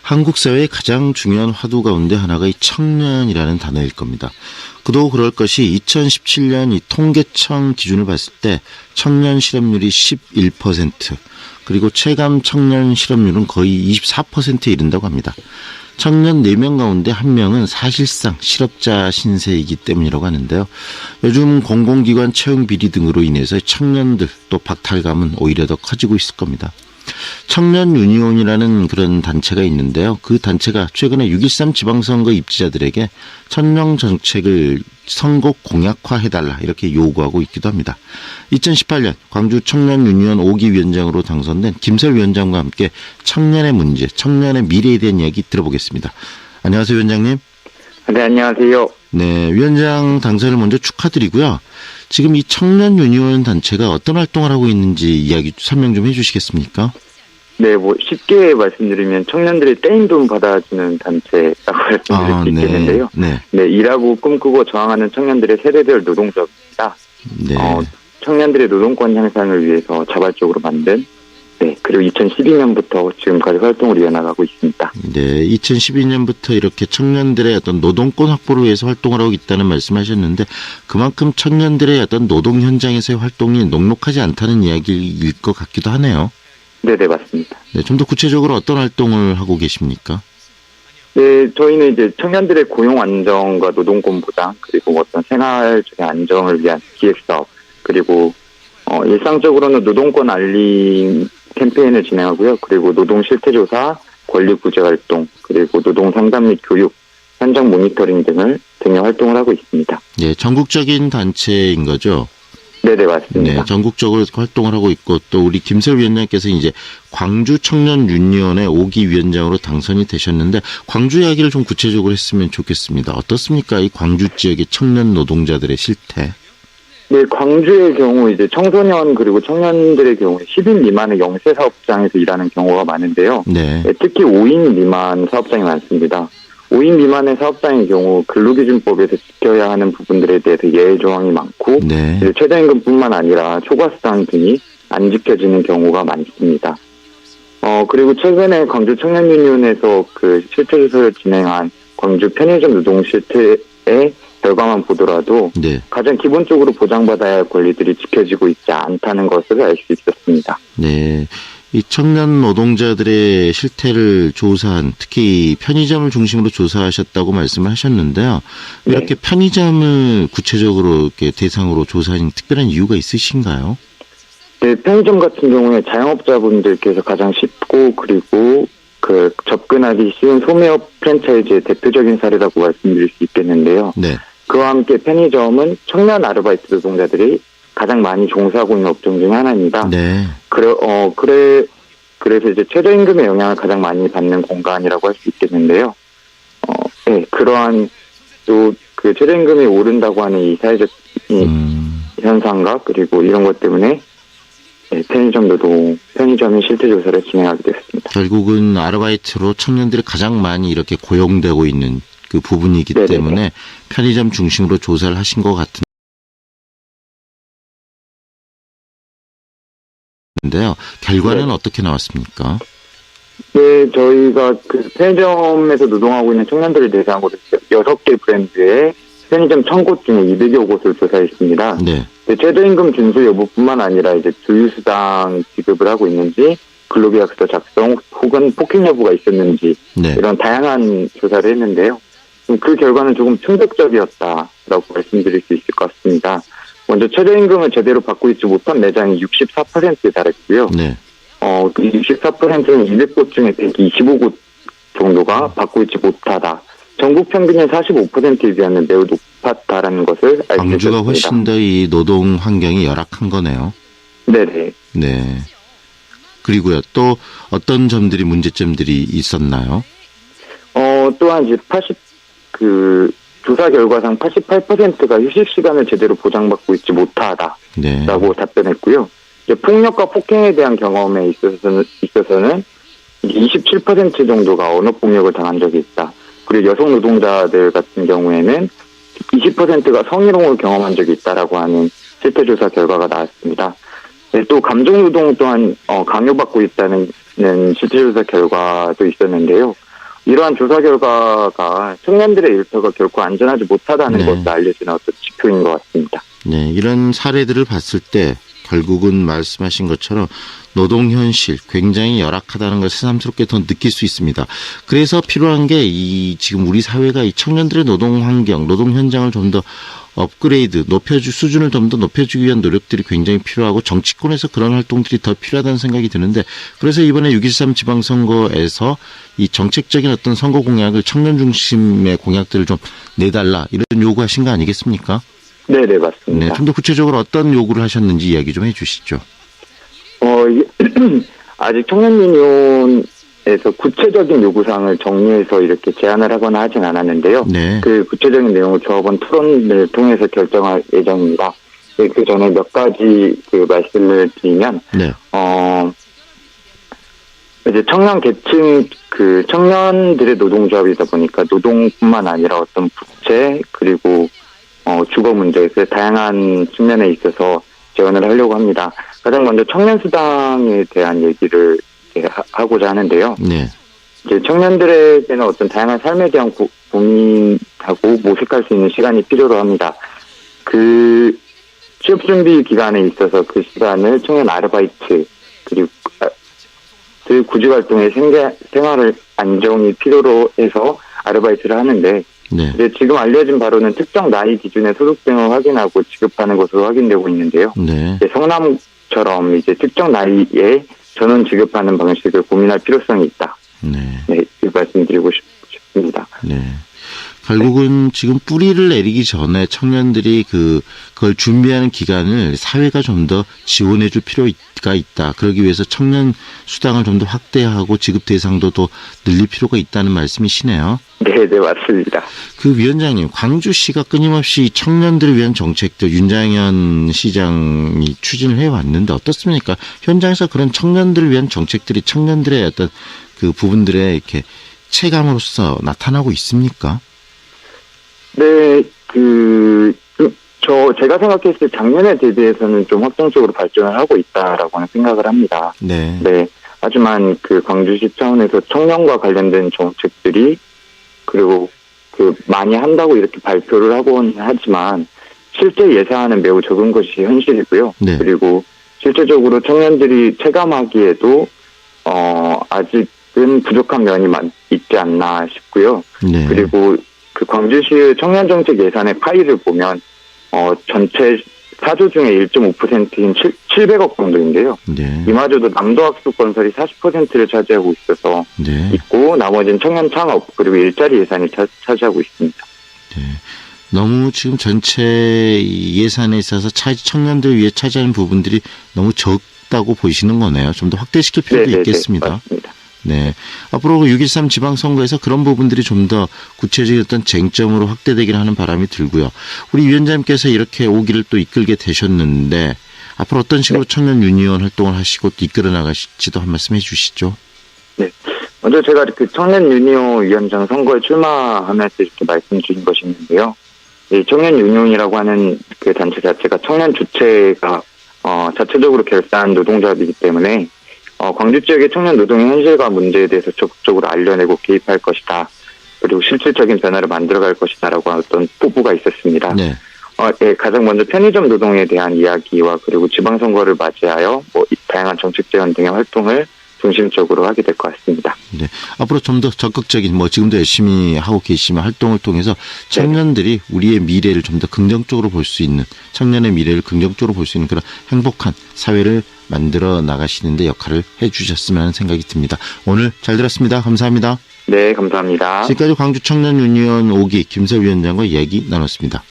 한국 사회의 가장 중요한 화두 가운데 하나가 이 청년이라는 단어일 겁니다. 그도 그럴 것이 2017년 이 통계청 기준을 봤을 때 청년 실업률이 11%, 그리고 체감 청년 실업률은 거의 24%에 이른다고 합니다. 청년 4명 가운데 1명은 사실상 실업자 신세이기 때문이라고 하는데요. 요즘 공공기관 채용 비리 등으로 인해서 청년들 또 박탈감은 오히려 더 커지고 있을 겁니다. 청년 유니온이라는 그런 단체가 있는데요. 그 단체가 최근에 6.13 지방선거 입지자들에게 청년 정책을 선거 공약화해달라 이렇게 요구하고 있기도 합니다. 2018년 광주 청년 유니온 5기 위원장으로 당선된 김설 위원장과 함께 청년의 문제, 청년의 미래에 대한 이야기 들어보겠습니다. 안녕하세요, 위원장님. 네, 안녕하세요. 네, 위원장 당선을 먼저 축하드리고요. 지금 이 청년 유니온 단체가 어떤 활동을 하고 있는지 이야기 설명 좀 해주시겠습니까? 네, 쉽게 말씀드리면 청년들이 떼인 돈 받아주는 단체라고 말씀드릴 수 있겠는데요. 네. 일하고 꿈꾸고 저항하는 청년들의 세대별 노동조합입니다. 네. 청년들의 노동권 향상을 위해서 자발적으로 만든, 그리고 2012년부터 지금까지 활동을 이어나가고 있습니다. 네, 2012년부터 이렇게 청년들의 어떤 노동권 확보를 위해서 활동을 하고 있다는 말씀하셨는데 그만큼 청년들의 어떤 노동 현장에서의 활동이 녹록하지 않다는 이야기일 것 같기도 하네요. 네, 맞습니다. 네, 좀 더 구체적으로 어떤 활동을 하고 계십니까? 네, 저희는 이제 청년들의 고용 안정과 노동권 보장, 그리고 어떤 생활적인 안정을 위한 기획사업, 그리고 일상적으로는 노동권 알림 캠페인을 진행하고요. 그리고 노동 실태조사, 권리 구제 활동, 그리고 노동 상담 및 교육, 현장 모니터링 등의 활동을 하고 있습니다. 네, 전국적인 단체인 거죠? 네, 맞습니다. 네, 전국적으로 활동을 하고 있고 또 우리 김설 위원장께서 이제 광주 청년 유니온의 5기 위원장으로 당선이 되셨는데 광주 이야기를 좀 구체적으로 했으면 좋겠습니다. 어떻습니까? 이 광주 지역의 청년 노동자들의 실태. 네, 광주의 경우 이제 청소년 그리고 청년들의 경우 10인 미만의 영세 사업장에서 일하는 경우가 많은데요. 네. 특히 5인 미만 사업장이 많습니다. 5인 미만의 사업장의 경우 근로기준법에서 지켜야 하는 부분들에 대해서 예외 조항이 많고, 네. 최저임금뿐만 아니라 초과수당 등이 안 지켜지는 경우가 많습니다. 그리고 최근에 광주 청년유니온에서 그 실태조사를 진행한 광주 편의점 노동 실태의 결과만 보더라도 네. 가장 기본적으로 보장받아야 할 권리들이 지켜지고 있지 않다는 것을 알 수 있었습니다. 네. 이 청년 노동자들의 실태를 조사한, 특히 편의점을 중심으로 조사하셨다고 말씀을 하셨는데요. 이렇게 편의점을 구체적으로 이렇게 대상으로 조사한 특별한 이유가 있으신가요? 네, 편의점 같은 경우에 자영업자분들께서 가장 쉽고 그리고 접근하기 쉬운 소매업 프랜차이즈의 대표적인 사례라고 말씀드릴 수 있겠는데요. 네. 그와 함께 편의점은 청년 아르바이트 노동자들이 가장 많이 종사하고 있는 업종 중에 하나입니다. 네. 그래서 이제 최저임금의 영향을 가장 많이 받는 공간이라고 할 수 있겠는데요. 그러한 또 그 최저임금이 오른다고 하는 이 사회적 현상과 그리고 이런 것 때문에 편의점의 실태 조사를 진행하게 됐습니다. 결국은 아르바이트로 청년들이 가장 많이 이렇게 고용되고 있는 그 부분이기 때문에 편의점 중심으로 조사를 하신 것 같은데요. 결과는 어떻게 나왔습니까? 네, 저희가 그 편의점에서 노동하고 있는 청년들을 대상으로 6개 브랜드의 편의점 1000곳 중에 200여 곳을 조사했습니다. 네. 최저임금 준수 여부뿐만 아니라 이제 주휴수당 지급을 하고 있는지, 근로계약서 작성 혹은 폭행 여부가 있었는지 이런 다양한 조사를 했는데요. 그 결과는 조금 충격적이었다라고 말씀드릴 수 있을 것 같습니다. 먼저 최저임금을 제대로 받고 있지 못한 매장이 64%에 달했고요. 네. 그 64%는 200곳 중에 125곳 정도가 받고 있지 못하다. 전국 평균의 45%에 비하면 매우 높았다라는 것을 알 수 있습니다. 광주가 훨씬 더 이 노동 환경이 열악한 거네요. 네네. 네. 그리고요, 또 어떤 점들이 문제점들이 있었나요? 또한 이제 조사 결과상 88%가 휴식 시간을 제대로 보장받고 있지 못하다라고 답변했고요. 이제 폭력과 폭행에 대한 경험에 있어서는 27% 정도가 언어폭력을 당한 적이 있다. 그리고 여성 노동자들 같은 경우에는 20%가 성희롱을 경험한 적이 있다라고 하는 실태조사 결과가 나왔습니다. 또 감정노동 또한 강요받고 있다는 실태조사 결과도 있었는데요. 이러한 조사 결과가 청년들의 일터가 결코 안전하지 못하다는 네. 것을 알려주는 어떤 지표인 것 같습니다. 네, 이런 사례들을 봤을 때 결국은 말씀하신 것처럼 노동 현실 굉장히 열악하다는 것을 새삼스럽게 더 느낄 수 있습니다. 그래서 필요한 게 지금 우리 사회가 이 청년들의 노동 환경, 노동 현장을 좀 더 업그레이드, 수준을 좀 더 높여주기 위한 노력들이 굉장히 필요하고 정치권에서 그런 활동들이 더 필요하다는 생각이 드는데 그래서 이번에 6.13 지방선거에서 이 정책적인 어떤 선거 공약을 청년 중심의 공약들을 좀 내달라 이런 요구하신 거 아니겠습니까? 네, 네, 맞습니다. 좀 더 구체적으로 어떤 요구를 하셨는지 이야기 좀 해주시죠. 아직 청년유니온에서 구체적인 요구사항을 정리해서 이렇게 제안을 하거나 하진 않았는데요. 네. 그 구체적인 내용을 저번 토론을 통해서 결정할 예정입니다. 그 전에 몇 가지 그 말씀을 드리면, 네. 이제 청년 계층, 청년들의 노동조합이다 보니까 노동뿐만 아니라 어떤 부채, 그리고, 주거 문제, 그 다양한 측면에 있어서 제언을 하려고 합니다. 가장 먼저 청년수당에 대한 얘기를 하고자 하는데요. 네. 이제 청년들에게는 어떤 다양한 삶에 대한 고민하고 모색할 수 있는 시간이 필요로 합니다. 그 취업 준비 기간에 있어서 그 시간을 청년 아르바이트 그리고 그 구직 활동의 생활을 안정이 필요로 해서 아르바이트를 하는데 네. 이제 지금 알려진 바로는 특정 나이 기준의 소득 등을 확인하고 지급하는 것으로 확인되고 있는데요. 네. 이제 성남처럼 이제 특정 나이에 전원 지급하는 방식을 고민할 필요성이 있다. 네. 네, 이 말씀드리고 싶습니다. 네. 결국은 지금 뿌리를 내리기 전에 청년들이 그걸 준비하는 기간을 사회가 좀 더 지원해 줄 필요가 있다. 그러기 위해서 청년 수당을 좀 더 확대하고 지급 대상도 더 늘릴 필요가 있다는 말씀이시네요. 네, 맞습니다. 그 위원장님, 광주시가 끊임없이 청년들을 위한 정책들 윤장현 시장이 추진을 해왔는데 어떻습니까? 현장에서 그런 청년들을 위한 정책들이 청년들의 어떤 그 부분들의 이렇게 체감으로서 나타나고 있습니까? 네, 제가 생각했을 때 작년에 대비해서는 좀 확정적으로 발전을 하고 있다라고는 생각을 합니다. 네. 네. 하지만 광주시 차원에서 청년과 관련된 정책들이 그리고 많이 한다고 이렇게 발표를 하곤 하지만 실제 예산은 매우 적은 것이 현실이고요. 네. 그리고 실제적으로 청년들이 체감하기에도 아직은 부족한 면이 있지 않나 싶고요. 네. 그리고 광주시의 청년정책 예산의 파이를 보면 전체 4조 중에 1.5%인 700억 정도인데요. 네. 이마저도 남도학습건설이 40%를 차지하고 있어서 네. 있고 나머지는 청년 창업 그리고 일자리 예산이 차지하고 있습니다. 네. 너무 지금 전체 예산에 있어서 청년들 위해 차지하는 부분들이 너무 적다고 보시는 거네요. 좀 더 확대시킬 필요도 네네네, 있겠습니다. 맞습니다. 네. 앞으로 6.13 지방선거에서 그런 부분들이 좀 더 구체적인 어떤 쟁점으로 확대되기를 하는 바람이 들고요. 우리 위원장님께서 이렇게 오기를 또 이끌게 되셨는데 앞으로 어떤 식으로 청년 유니온 활동을 하시고 또 이끌어 나가실지도 한 말씀 해 주시죠. 네. 먼저 제가 청년 유니온 위원장 선거에 출마하면서 이렇게 말씀드린 것이 있는데요. 이 청년 유니온이라고 하는 그 단체 자체가 청년 주체가 자체적으로 결사한 노동조합이기 때문에 광주 지역의 청년 노동의 현실과 문제에 대해서 적극적으로 알려내고 개입할 것이다. 그리고 실질적인 변화를 만들어갈 것이다라고 어떤 포부가 있었습니다. 네. 예, 가장 먼저 편의점 노동에 대한 이야기와 그리고 지방선거를 맞이하여 다양한 정책 제안 등의 활동을 중심적으로 하게 될 것 같습니다. 네. 앞으로 좀 더 적극적인 지금도 열심히 하고 계시면 활동을 통해서 청년들이 우리의 미래를 좀 더 긍정적으로 볼 수 있는 청년의 미래를 긍정적으로 볼 수 있는 그런 행복한 사회를 만들어 나가시는데 역할을 해 주셨으면 하는 생각이 듭니다. 오늘 잘 들었습니다. 감사합니다. 네, 감사합니다. 지금까지 광주 청년 유니온 5기 김서 위원장과 이야기 나눴습니다.